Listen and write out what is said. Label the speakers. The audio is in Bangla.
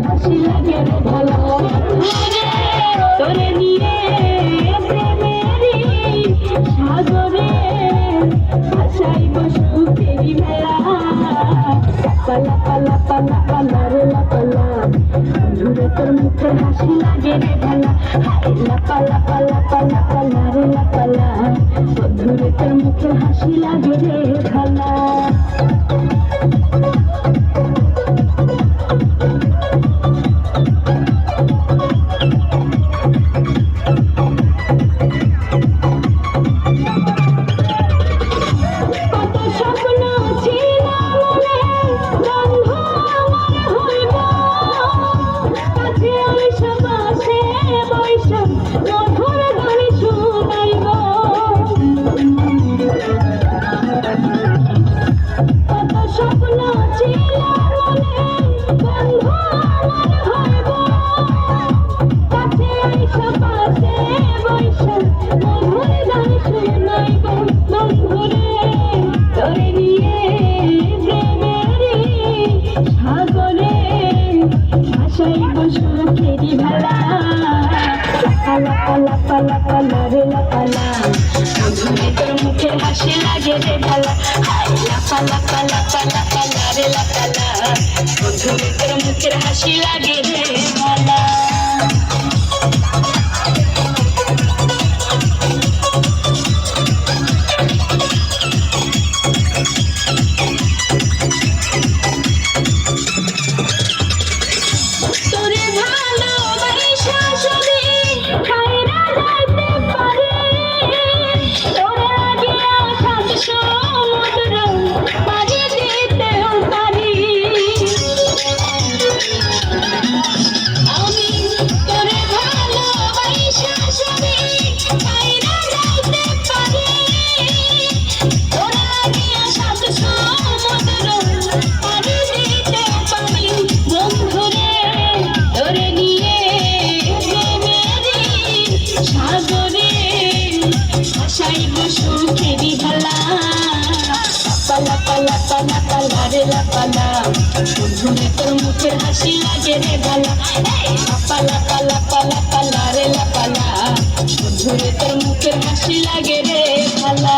Speaker 1: হাসি লাগে রে ভালো তোরে নিয়ে প্রেমেরই সাগরে ভাসাইব সুখেরই মেলা পালা পালা পালা পালা রে লাপালা বন্ধুরে তোর মুখের হাসি লাগে রে ভালা লাপালা পালা পালা পালা রে লাপালা বন্ধুরে তোর মুখের হাসি লাগে রে ভালা মুখে হাসি লাগে রে ভালা লাপালা পালা পালা পালা রে লাপালা বন্ধুরে তোর মুখের হাসি লাগে রে ভালা বন্ধুরে তোর মুখের হাসি লাগে রে ভালা পালা পালা পালা পালা রে লাপালা বন্ধুরে তোর মুখের হাসি লাগে রে ভালা।